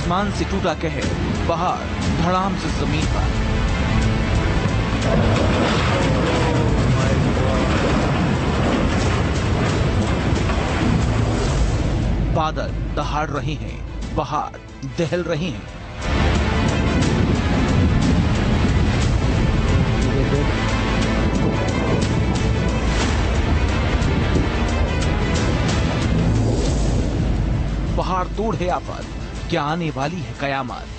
आसमान से टूटा कहर, पहाड़ धड़ाम से जमीन पर। बादल दहाड़ रहे हैं, पहाड़ दहल रहे हैं। पहाड़ तोड़ है आफत, क्या आने वाली है कयामत।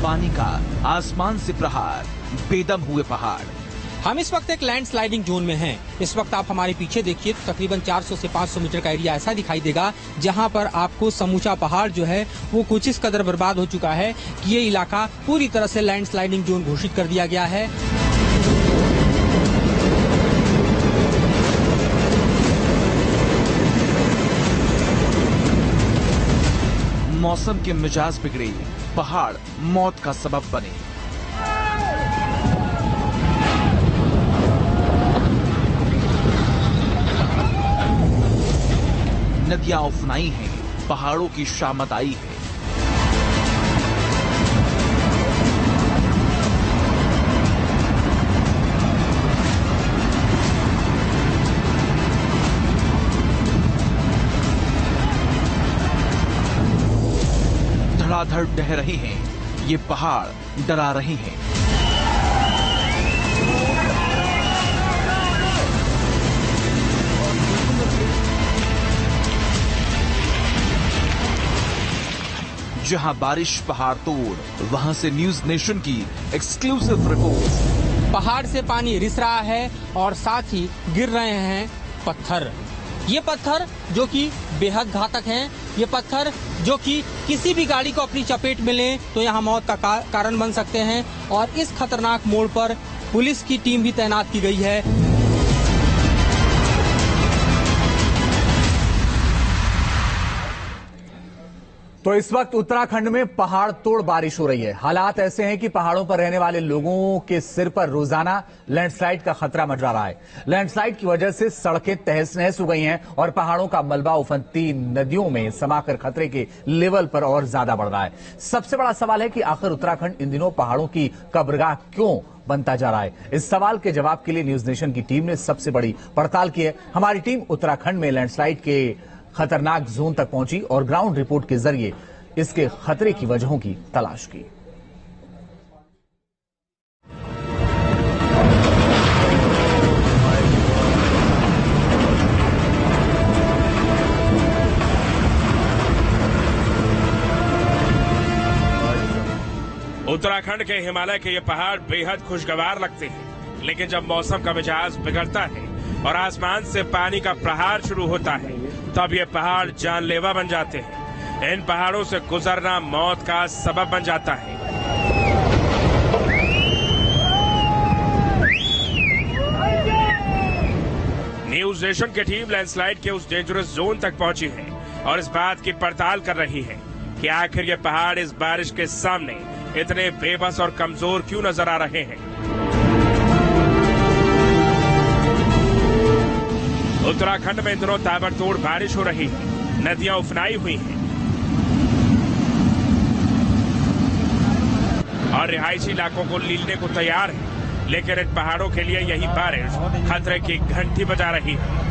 पानी का आसमान से प्रहार, बेदम हुए पहाड़। हम इस वक्त एक लैंड स्लाइडिंग जोन में हैं। इस वक्त आप हमारे पीछे देखिए तो तकरीबन 400 से 500 मीटर का एरिया ऐसा दिखाई देगा जहां पर आपको समूचा पहाड़ जो है वो कुछ इस कदर बर्बाद हो चुका है कि ये इलाका पूरी तरह से लैंड स्लाइडिंग जोन घोषित कर दिया गया है। मौसम के मिजाज बिगड़े, पहाड़ मौत का सबब बने। नदियां उफनाई हैं, पहाड़ों की शामत आई है। धड़ाधड़ बह रहे हैं, ये पहाड़ डरा रहे हैं। जहां बारिश पहाड़ तोड़, वहां से न्यूज नेशन की एक्सक्लूसिव रिपोर्ट। पहाड़ से पानी रिस रहा है और साथ ही गिर रहे हैं पत्थर। ये पत्थर जो कि बेहद घातक हैं, ये पत्थर जो कि किसी भी गाड़ी को अपनी चपेट में ले तो यहाँ मौत का कारण बन सकते हैं। और इस खतरनाक मोड़ पर पुलिस की टीम भी तैनात की गई है। तो इस वक्त उत्तराखंड में पहाड़ तोड़ बारिश हो रही है। हालात ऐसे हैं कि पहाड़ों पर रहने वाले लोगों के सिर पर रोजाना लैंडस्लाइड का खतरा मंडरा रहा है। लैंडस्लाइड की वजह से सड़कें तहस नहस हो गई हैं और पहाड़ों का मलबा उफनती नदियों में समाकर खतरे के लेवल पर और ज्यादा बढ़ रहा है। सबसे बड़ा सवाल है कि आखिर उत्तराखंड इन दिनों पहाड़ों की कब्रगाह क्यों बनता जा रहा है। इस सवाल के जवाब के लिए न्यूज नेशन की टीम ने सबसे बड़ी पड़ताल की है। हमारी टीम उत्तराखंड में लैंडस्लाइड के खतरनाक जोन तक पहुंची और ग्राउंड रिपोर्ट के जरिए इसके खतरे की वजहों की तलाश की। उत्तराखंड के हिमालय के ये पहाड़ बेहद खुशगवार लगते हैं, लेकिन जब मौसम का मिजाज बिगड़ता है और आसमान से पानी का प्रहार शुरू होता है तब ये पहाड़ जानलेवा बन जाते हैं। इन पहाड़ों से गुजरना मौत का सबब बन जाता है। न्यूज नेशन की टीम लैंडस्लाइड के उस डेंजरस जोन तक पहुंची है और इस बात की पड़ताल कर रही है कि आखिर ये पहाड़ इस बारिश के सामने इतने बेबस और कमजोर क्यों नजर आ रहे हैं। उत्तराखंड में इन दिनों ताबड़तोड़ बारिश हो रही है, नदियां उफनाई हुई हैं और रिहायशी इलाकों को लीलने को तैयार है, लेकिन इन पहाड़ों के लिए यही बारिश खतरे की घंटी बजा रही है।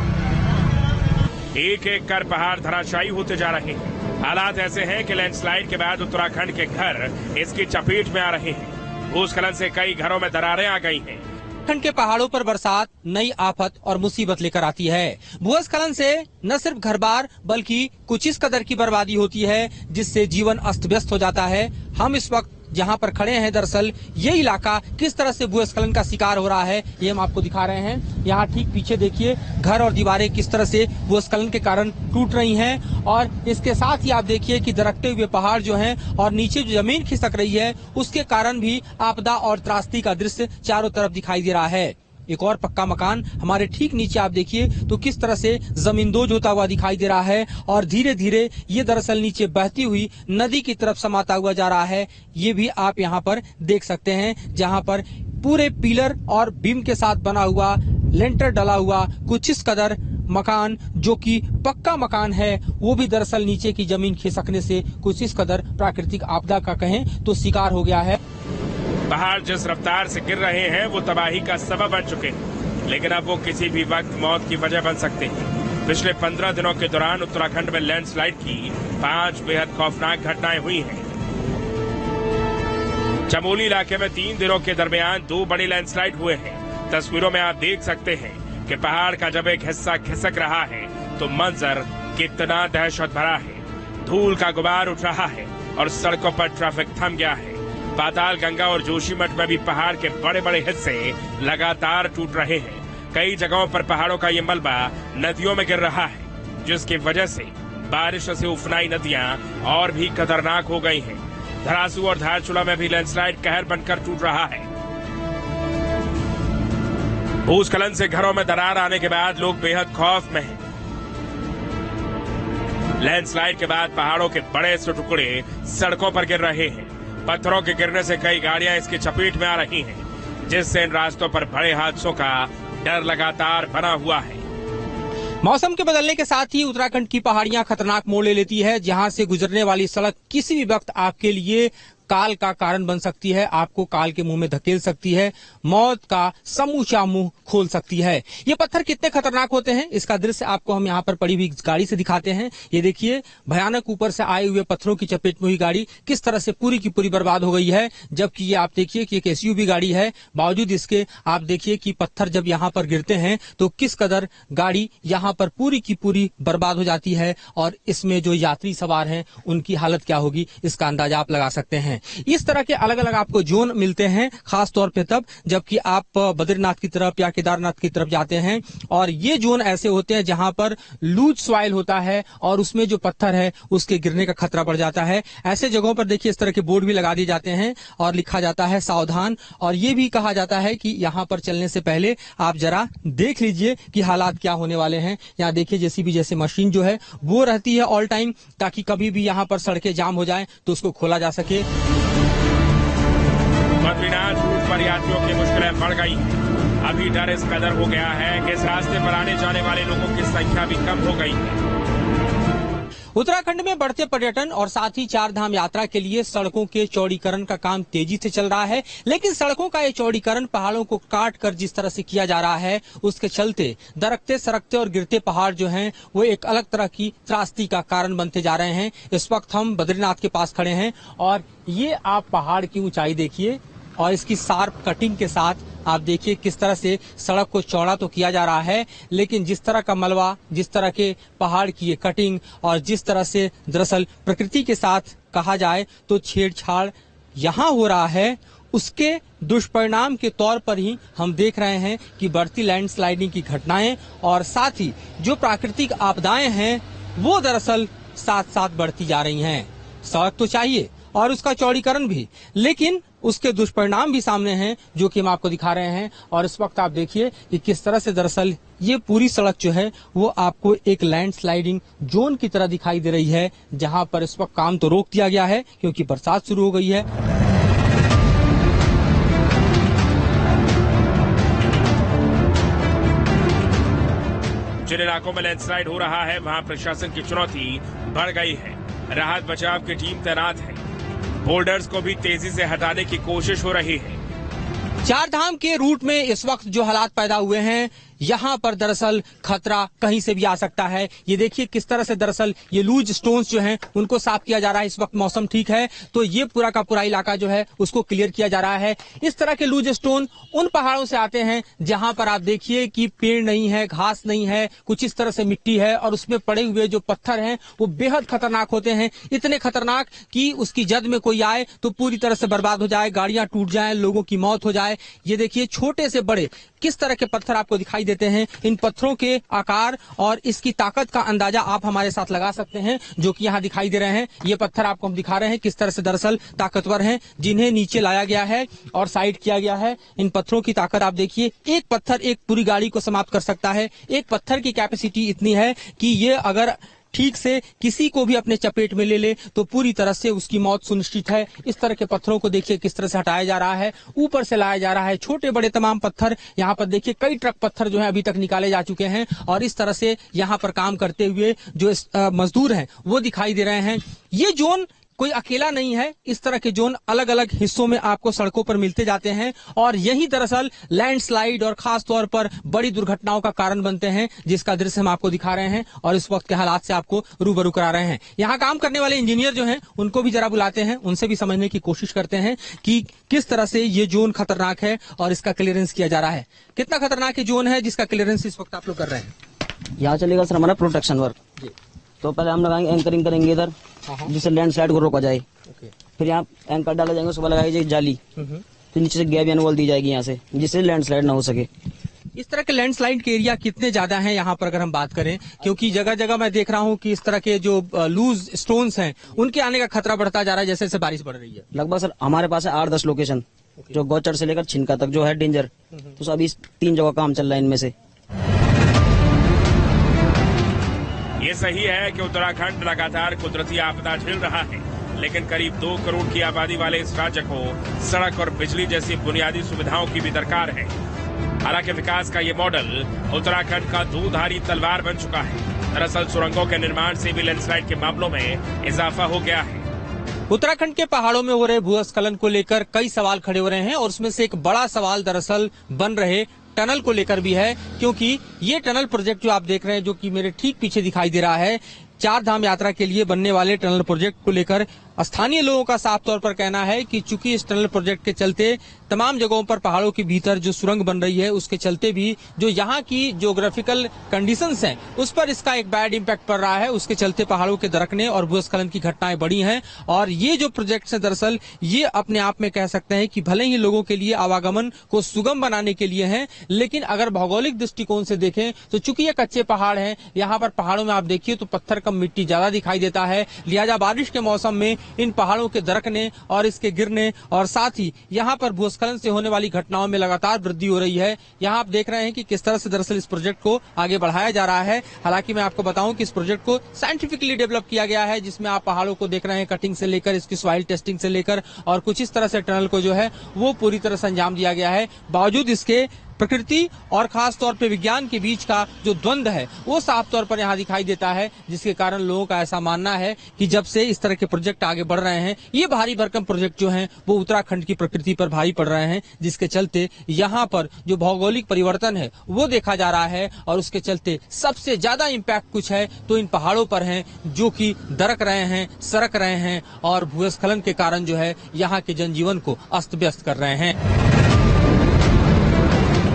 एक एक कर पहाड़ धराशायी होते जा रहे हैं। हालात ऐसे हैं कि लैंडस्लाइड के बाद उत्तराखंड के घर इसकी चपेट में आ रहे हैं। भूस्खलन से कई घरों में दरारें आ गई हैं। उत्तराखंड के पहाड़ों पर बरसात नई आफत और मुसीबत लेकर आती है। भूस्खलन से न सिर्फ घर बार बल्कि कुछ इस कदर की बर्बादी होती है जिससे जीवन अस्त व्यस्त हो जाता है। हम इस वक्त जहां पर खड़े हैं, दरअसल ये इलाका किस तरह से भूस्खलन का शिकार हो रहा है ये हम आपको दिखा रहे हैं। यहाँ ठीक पीछे देखिए घर और दीवारें किस तरह से भूस्खलन के कारण टूट रही हैं और इसके साथ ही आप देखिए कि दरकते हुए पहाड़ जो हैं और नीचे जो जमीन खिसक रही है उसके कारण भी आपदा और त्रासदी का दृश्य चारों तरफ दिखाई दे रहा है। एक और पक्का मकान हमारे ठीक नीचे आप देखिए तो किस तरह से जमींदोज होता हुआ दिखाई दे रहा है और धीरे धीरे ये दरअसल नीचे बहती हुई नदी की तरफ समाता हुआ जा रहा है। ये भी आप यहाँ पर देख सकते हैं जहाँ पर पूरे पिलर और बीम के साथ बना हुआ, लेंटर डला हुआ कुछ इस कदर मकान जो कि पक्का मकान है, वो भी दरअसल नीचे की जमीन खिसकने से कुछ इस कदर प्राकृतिक आपदा का कहें तो शिकार हो गया है। पहाड़ जिस रफ्तार से गिर रहे हैं वो तबाही का सबब बन चुके हैं, लेकिन अब वो किसी भी वक्त मौत की वजह बन सकते हैं। पिछले 15 दिनों के दौरान उत्तराखंड में लैंडस्लाइड की 5 बेहद खौफनाक घटनाएं हुई हैं। चमोली इलाके में 3 दिनों के दरमियान 2 बड़ी लैंडस्लाइड हुए हैं। तस्वीरों में आप देख सकते हैं कि पहाड़ का जब एक हिस्सा खिसक रहा है तो मंजर कितना दहशत भरा है। धूल का गुबार उठ रहा है और सड़कों पर ट्रैफिक थम गया है। पाताल गंगा और जोशीमठ में भी पहाड़ के बड़े बड़े हिस्से लगातार टूट रहे हैं। कई जगहों पर पहाड़ों का ये मलबा नदियों में गिर रहा है, जिसकी वजह से बारिश से उफनाई नदियां और भी खतरनाक हो गई हैं। धरासू और धारचूला में भी लैंडस्लाइड कहर बनकर टूट रहा है। भूस्खलन से घरों में दरार आने के बाद लोग बेहद खौफ में हैं। लैंडस्लाइड के बाद पहाड़ों के बड़े से टुकड़े सड़कों पर गिर रहे हैं। पत्थरों के गिरने से कई गाड़ियां इसकी चपेट में आ रही हैं, जिससे इन रास्तों पर बड़े हादसों का डर लगातार बना हुआ है। मौसम के बदलने के साथ ही उत्तराखंड की पहाड़ियां खतरनाक मोड़ ले लेती है, जहां से गुजरने वाली सड़क किसी भी वक्त आपके लिए काल का कारण बन सकती है, आपको काल के मुंह में धकेल सकती है, मौत का समूचा मुंह खोल सकती है। ये पत्थर कितने खतरनाक होते हैं, इसका दृश्य आपको हम यहाँ पर पड़ी हुई गाड़ी से दिखाते हैं। ये देखिए, भयानक ऊपर से आए हुए पत्थरों की चपेट में हुई गाड़ी किस तरह से पूरी की पूरी बर्बाद हो गई है। जबकि ये आप देखिए कि एक SUV गाड़ी है, बावजूद इसके आप देखिए कि पत्थर जब यहाँ पर गिरते हैं तो किस कदर गाड़ी यहाँ पर पूरी की पूरी बर्बाद हो जाती है, और इसमें जो यात्री सवार हैं उनकी हालत क्या होगी इसका अंदाजा आप लगा सकते हैं। इस तरह के अलग अलग आपको जोन मिलते हैं, खास तौर पे तब जबकि आप बद्रीनाथ की तरफ या केदारनाथ की तरफ जाते हैं, और ये जोन ऐसे होते हैं जहां पर लूज सॉइल होता है और उसमें जो पत्थर है उसके गिरने का खतरा बढ़ जाता है। ऐसे जगहों पर देखिए इस तरह के बोर्ड भी लगा दिए जाते हैं और लिखा जाता है सावधान, और ये भी कहा जाता है कि यहाँ पर चलने से पहले आप जरा देख लीजिए कि हालात क्या होने वाले हैं। यहाँ देखिए JCB जैसे मशीन जो है वो रहती है ऑल टाइम, ताकि कभी भी यहाँ पर सड़कें जाम हो जाए तो उसको खोला जा सके। बद्रीनाथ रूट पर यात्रियों की मुश्किलें बढ़ गई हैं। अभी डर इस कदर हो गया है कि इस रास्ते पर आने जाने वाले लोगों की संख्या भी कम हो गई है। उत्तराखंड में बढ़ते पर्यटन और साथ ही 4 धाम यात्रा के लिए सड़कों के चौड़ीकरण का काम तेजी से चल रहा है, लेकिन सड़कों का ये चौड़ीकरण पहाड़ों को काट कर जिस तरह से किया जा रहा है, उसके चलते दरकते सरकते और गिरते पहाड़ जो हैं वो एक अलग तरह की त्रासदी का कारण बनते जा रहे हैं। इस वक्त हम बद्रीनाथ के पास खड़े हैं और ये आप पहाड़ की ऊंचाई देखिए और इसकी शार्प कटिंग के साथ आप देखिए किस तरह से सड़क को चौड़ा तो किया जा रहा है, लेकिन जिस तरह का मलबा, जिस तरह के पहाड़ की ये कटिंग और जिस तरह से दरअसल प्रकृति के साथ कहा जाए तो छेड़छाड़ यहाँ हो रहा है, उसके दुष्परिणाम के तौर पर ही हम देख रहे हैं कि बढ़ती लैंडस्लाइडिंग की घटनाएं और साथ ही जो प्राकृतिक आपदाएं हैं वो दरअसल साथ साथ बढ़ती जा रही हैं। सड़क तो चाहिए और उसका चौड़ीकरण भी, लेकिन उसके दुष्परिणाम भी सामने हैं जो कि हम आपको दिखा रहे हैं। और इस वक्त आप देखिए कि किस तरह से दरअसल ये पूरी सड़क जो है वो आपको एक लैंडस्लाइडिंग जोन की तरह दिखाई दे रही है, जहां पर इस वक्त काम तो रोक दिया गया है क्योंकि बरसात शुरू हो गई है। जिन इलाकों में लैंडस्लाइड हो रहा है वहां प्रशासन की चुनौती बढ़ गई है। राहत बचाव की टीम तैनात है, बोल्डर्स को भी तेजी से हटाने की कोशिश हो रही है। 4 धाम के रूट में इस वक्त जो हालात पैदा हुए हैं, यहाँ पर दरअसल खतरा कहीं से भी आ सकता है। ये देखिए किस तरह से दरअसल ये लूज स्टोन्स जो हैं उनको साफ किया जा रहा है। इस वक्त मौसम ठीक है तो ये पूरा का पूरा इलाका जो है उसको क्लियर किया जा रहा है। इस तरह के लूज स्टोन उन पहाड़ों से आते हैं जहां पर आप देखिए कि पेड़ नहीं है, घास नहीं है, कुछ इस तरह से मिट्टी है और उसमें पड़े हुए जो पत्थर हैं वो बेहद खतरनाक होते हैं। इतने खतरनाक कि उसकी जद में कोई आए तो पूरी तरह से बर्बाद हो जाए, गाड़ियां टूट जाए, लोगों की मौत हो जाए। ये देखिए छोटे से बड़े किस तरह के पत्थर आपको दिखाई देते हैं। इन पत्थरों के आकार और इसकी ताकत का अंदाजा आप हमारे साथ लगा सकते हैं जो कि यहाँ दिखाई दे रहे हैं। ये पत्थर आपको हम दिखा रहे हैं किस तरह से दरअसल ताकतवर हैं, जिन्हें नीचे लाया गया है और साइड किया गया है। इन पत्थरों की ताकत आप देखिए, एक पत्थर एक पूरी गाड़ी को समाप्त कर सकता है। एक पत्थर की कैपेसिटी इतनी है कि ये अगर ठीक से किसी को भी अपने चपेट में ले ले तो पूरी तरह से उसकी मौत सुनिश्चित है। इस तरह के पत्थरों को देखिए किस तरह से हटाया जा रहा है, ऊपर से लाया जा रहा है, छोटे बड़े तमाम पत्थर। यहाँ पर देखिए कई ट्रक पत्थर जो है अभी तक निकाले जा चुके हैं और इस तरह से यहाँ पर काम करते हुए जो मजदूर हैं वो दिखाई दे रहे हैं। ये जोन कोई अकेला नहीं है, इस तरह के जोन अलग अलग हिस्सों में आपको सड़कों पर मिलते जाते हैं और यही दरअसल लैंडस्लाइड और खास तौर पर बड़ी दुर्घटनाओं का कारण बनते हैं, जिसका दृश्य हम आपको दिखा रहे हैं और इस वक्त के हालात से आपको रूबरू करा रहे हैं। यहाँ काम करने वाले इंजीनियर जो हैं उनको भी जरा बुलाते हैं, उनसे भी समझने की कोशिश करते हैं कि किस तरह से ये जोन खतरनाक है और इसका क्लियरेंस किया जा रहा है। कितना खतरनाक ये जोन है जिसका क्लियरेंस इस वक्त आप लोग कर रहे हैं? यहाँ चलेगा सर हमारा प्रोटेक्शन वर्क। तो पहले हम लगाएंगे एंकरिंग करेंगे इधर, जिससे लैंडस्लाइड को रोका जाए। फिर यहाँ एंकर डाले जाएंगे, सुबह लगाई जाएगी जाली, फिर नीचे से गैबियन वॉल दी जाएगी यहाँ से, जिससे लैंडस्लाइड ना हो सके। इस तरह के लैंडस्लाइड के एरिया कितने ज्यादा हैं यहाँ पर अगर हम बात करें? क्योंकि जगह जगह मैं देख रहा हूँ कि इस तरह के जो लूज स्टोन्स हैं उनके आने का खतरा बढ़ता जा रहा है जैसे जैसे बारिश बढ़ रही है। लगभग सर हमारे पास है 8-10 लोकेशन, जो गौचर से लेकर छिनका तक जो है डेंजर। तो अभी 3 जगह काम चल रहा है इनमें से। ये सही है कि उत्तराखंड लगातार कुदरती आपदा झेल रहा है, लेकिन करीब 2 करोड़ की आबादी वाले इस राज्य को सड़क और बिजली जैसी बुनियादी सुविधाओं की भी दरकार है। हालांकि विकास का ये मॉडल उत्तराखंड का दूधारी तलवार बन चुका है। दरअसल सुरंगों के निर्माण से भी लैंडस्लाइड के मामलों में इजाफा हो गया है। उत्तराखंड के पहाड़ों में हो रहे भूस्खलन को लेकर कई सवाल खड़े हो रहे हैं और उसमें से एक बड़ा सवाल दरअसल बन रहे टनल को लेकर भी है, क्योंकि ये टनल प्रोजेक्ट जो आप देख रहे हैं, जो कि मेरे ठीक पीछे दिखाई दे रहा है, 4 धाम यात्रा के लिए बनने वाले टनल प्रोजेक्ट को लेकर स्थानीय लोगों का साफ तौर पर कहना है कि चूंकि इस टनल प्रोजेक्ट के चलते तमाम जगहों पर पहाड़ों के भीतर जो सुरंग बन रही है उसके चलते भी जो यहाँ की ज्योग्राफिकल कंडीशंस हैं उस पर इसका एक बैड इम्पैक्ट पड़ रहा है। उसके चलते पहाड़ों के दरकने और भूस्खलन की घटनाएं बढ़ी हैं और ये जो प्रोजेक्ट है दरअसल ये अपने आप में कह सकते हैं कि भले ही लोगों के लिए आवागमन को सुगम बनाने के लिए है, लेकिन अगर भौगोलिक दृष्टिकोण से देखें तो चूंकि ये कच्चे पहाड़ हैं, यहाँ पर पहाड़ों में आप देखिए तो पत्थर कम मिट्टी ज्यादा दिखाई देता है, लिहाजा बारिश के मौसम में इन पहाड़ों के दरकने और इसके गिरने और साथ ही यहाँ पर भूस्खलन से होने वाली घटनाओं में लगातार वृद्धि हो रही है। यहाँ आप देख रहे हैं कि किस तरह से दरअसल इस प्रोजेक्ट को आगे बढ़ाया जा रहा है। हालांकि मैं आपको बताऊं कि इस प्रोजेक्ट को साइंटिफिकली डेवलप किया गया है, जिसमें आप पहाड़ों को देख रहे हैं कटिंग से लेकर इसकी सॉइल टेस्टिंग से लेकर और कुछ इस तरह से टनल को जो है वो पूरी तरह से अंजाम दिया गया है। बावजूद इसके प्रकृति और खास तौर पे विज्ञान के बीच का जो द्वंद्व है वो साफ तौर पर यहाँ दिखाई देता है, जिसके कारण लोगों का ऐसा मानना है कि जब से इस तरह के प्रोजेक्ट आगे बढ़ रहे हैं, ये भारी भरकम प्रोजेक्ट जो हैं वो उत्तराखंड की प्रकृति पर भारी पड़ रहे हैं, जिसके चलते यहाँ पर जो भौगोलिक परिवर्तन है वो देखा जा रहा है और उसके चलते सबसे ज्यादा इम्पैक्ट कुछ है तो इन पहाड़ों पर है, जो कि दरक रहे हैं, सरक रहे हैं और भूस्खलन के कारण जो है यहाँ के जनजीवन को अस्त व्यस्त कर रहे हैं।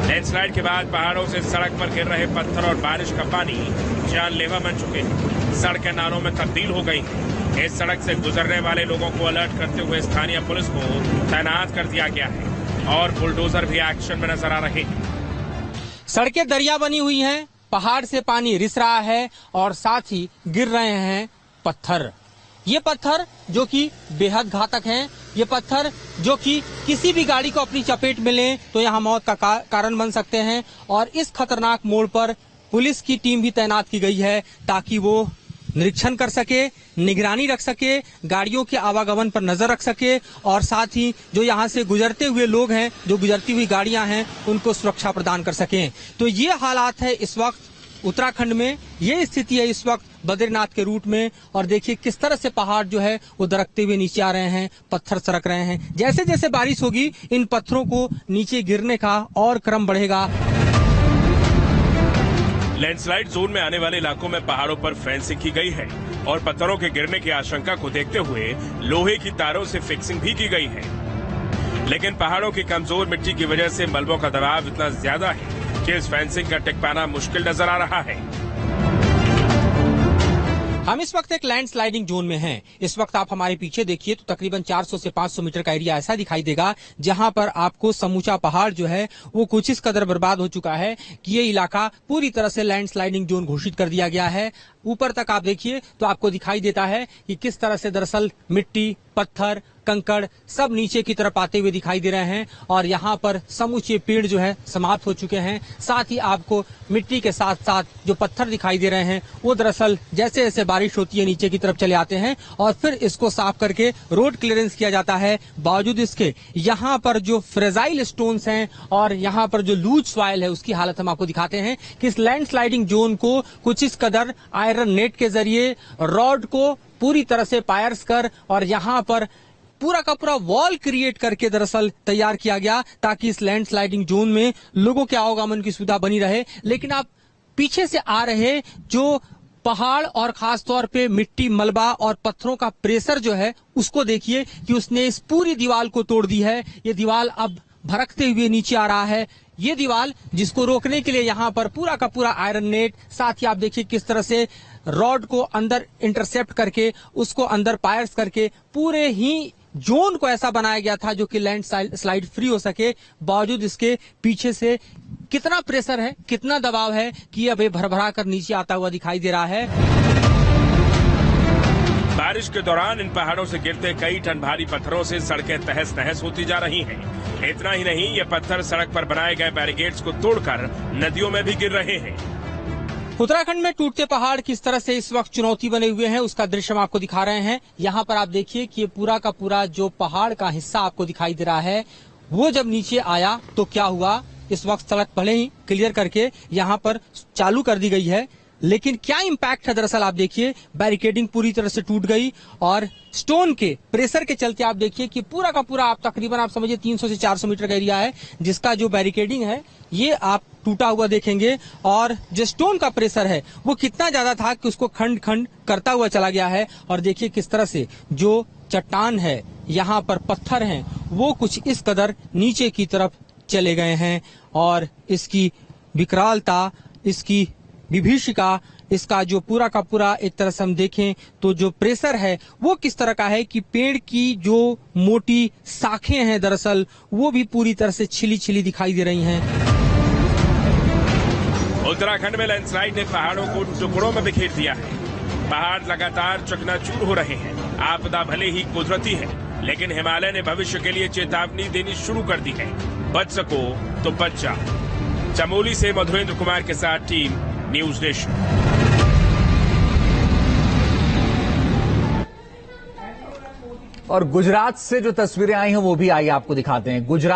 लैंडस्लाइड के बाद पहाड़ों से सड़क पर गिर रहे पत्थर और बारिश का पानी जानलेवा बन चुके हैं, सड़कें नालों में तब्दील हो गई हैं। इस सड़क से गुजरने वाले लोगों को अलर्ट करते हुए स्थानीय पुलिस को तैनात कर दिया गया है और बुलडोजर भी एक्शन में नजर आ रहे हैं। सड़कें दरिया बनी हुई हैं, पहाड़ से पानी रिस रहा है और साथ ही गिर रहे हैं पत्थर। ये पत्थर जो कि बेहद घातक हैं, ये पत्थर जो कि किसी भी गाड़ी को अपनी चपेट में लें तो यहाँ मौत का कारण बन सकते हैं और इस खतरनाक मोड़ पर पुलिस की टीम भी तैनात की गई है ताकि वो निरीक्षण कर सके, निगरानी रख सके, गाड़ियों के आवागमन पर नजर रख सके और साथ ही जो यहाँ से गुजरते हुए लोग हैं, जो गुजरती हुई गाड़ियां हैं, उनको सुरक्षा प्रदान कर सकें। तो ये हालात है इस वक्त उत्तराखंड में, ये स्थिति है इस वक्त बद्रीनाथ के रूट में और देखिए किस तरह से पहाड़ जो है वो दरकते हुए नीचे आ रहे हैं, पत्थर सरक रहे हैं। जैसे जैसे बारिश होगी इन पत्थरों को नीचे गिरने का और क्रम बढ़ेगा। लैंडस्लाइड जोन में आने वाले इलाकों में पहाड़ों पर फेंसिंग की गई है और पत्थरों के गिरने की आशंका को देखते हुए लोहे की तारों से फिक्सिंग भी की गई है। लेकिन पहाड़ों की कमजोर मिट्टी की वजह से मलबों का दबाव इतना ज्यादा है कि इस फेंसिंग का टिक पाना मुश्किल नजर आ रहा है। हम इस वक्त एक लैंडस्लाइडिंग जोन में हैं। इस वक्त आप हमारे पीछे देखिए तो तकरीबन 400 से 500 मीटर का एरिया ऐसा दिखाई देगा जहां पर आपको समूचा पहाड़ जो है वो कुछ इस कदर बर्बाद हो चुका है कि ये इलाका पूरी तरह से लैंडस्लाइडिंग जोन घोषित कर दिया गया है। ऊपर तक आप देखिए तो आपको दिखाई देता है कि किस तरह से दरअसल मिट्टी, पत्थर, कंकड़ सब नीचे की तरफ आते हुए दिखाई दे रहे हैं और यहाँ पर समूचे पेड़ जो है समाप्त हो चुके हैं। साथ ही आपको मिट्टी के साथ साथ जो पत्थर दिखाई दे रहे हैं वो दरअसल जैसे जैसे बारिश होती है नीचे की तरफ चले आते हैं और फिर इसको साफ करके रोड क्लियरेंस किया जाता है। बावजूद इसके यहाँ पर जो फ्रेजाइल स्टोन्स हैं और यहाँ पर जो लूज सॉइल है उसकी हालत हम आपको दिखाते हैं कि इस लैंडस्लाइडिंग जोन को कुछ इस कदर आयरन नेट के जरिए रॉड को पूरी तरह से पायर्स कर और यहाँ पर पूरा का पूरा वॉल क्रिएट करके दरअसल तैयार किया गया ताकि इस लैंडस्लाइडिंग जोन में लोगों के आवागमन की सुविधा बनी रहे। लेकिन आप पीछे से आ रहे जो पहाड़ और खास तौर पे मिट्टी, मलबा और पत्थरों का प्रेशर जो है उसको देखिए कि उसने इस पूरी दीवार को तोड़ दी है। ये दीवार अब भड़कते हुए नीचे आ रहा है। ये दीवार जिसको रोकने के लिए यहाँ पर पूरा का पूरा आयरन नेट, साथ ही आप देखिए किस तरह से रॉड को अंदर इंटरसेप्ट करके उसको अंदर पायर्स करके पूरे ही जोन को ऐसा बनाया गया था जो कि लैंड स्लाइड फ्री हो सके। बावजूद इसके पीछे से कितना प्रेशर है, कितना दबाव है कि अब ये भरभरा कर नीचे आता हुआ दिखाई दे रहा है। बारिश के दौरान इन पहाड़ों से गिरते कई टन भारी पत्थरों से सड़कें तहस नहस होती जा रही हैं। इतना ही नहीं, ये पत्थर सड़क पर बनाए गए बैरिकेड्स को तोड़कर नदियों में भी गिर रहे हैं। उत्तराखंड में टूटते पहाड़ किस तरह से इस वक्त चुनौती बने हुए हैं उसका दृश्य हम आपको दिखा रहे हैं। यहाँ पर आप देखिए कि ये पूरा का पूरा जो पहाड़ का हिस्सा आपको दिखाई दे रहा है वो जब नीचे आया तो क्या हुआ। इस वक्त सड़क भले ही क्लियर करके यहाँ पर चालू कर दी गई है, लेकिन क्या इम्पैक्ट है दरअसल आप देखिए बैरिकेडिंग पूरी तरह से टूट गई और स्टोन के प्रेशर के चलते आप देखिए कि पूरा का पूरा आप तकरीबन आप समझिए 300 से 400 मीटर का एरिया है जिसका जो बैरिकेडिंग है ये आप टूटा हुआ देखेंगे और जो स्टोन का प्रेशर है वो कितना ज्यादा था कि उसको खंड खंड करता हुआ चला गया है। और देखिए किस तरह से जो चट्टान है, यहाँ पर पत्थर हैं, वो कुछ इस कदर नीचे की तरफ चले गए हैं और इसकी विकरालता, इसकी विभीषिका, इसका जो पूरा का पूरा एक तरह से हम देखें तो जो प्रेशर है वो किस तरह का है कि पेड़ की जो मोटी शाखें हैं दरअसल वो भी पूरी तरह से छिली छिली दिखाई दे रही हैं। उत्तराखंड में लैंडस्लाइड ने पहाड़ों को टुकड़ों में बिखेर दिया है। पहाड़ लगातार चकनाचूर हो रहे हैं। आपदा भले ही कुदरती है, लेकिन हिमालय ने भविष्य के लिए चेतावनी देनी शुरू कर दी है। बच सको तो बच जाओ। चमोली से मधुरेंद्र कुमार के साथ टीम न्यूज नेशन। और गुजरात से जो तस्वीरें आई हैं वो भी आइए आपको दिखाते हैं। गुजरात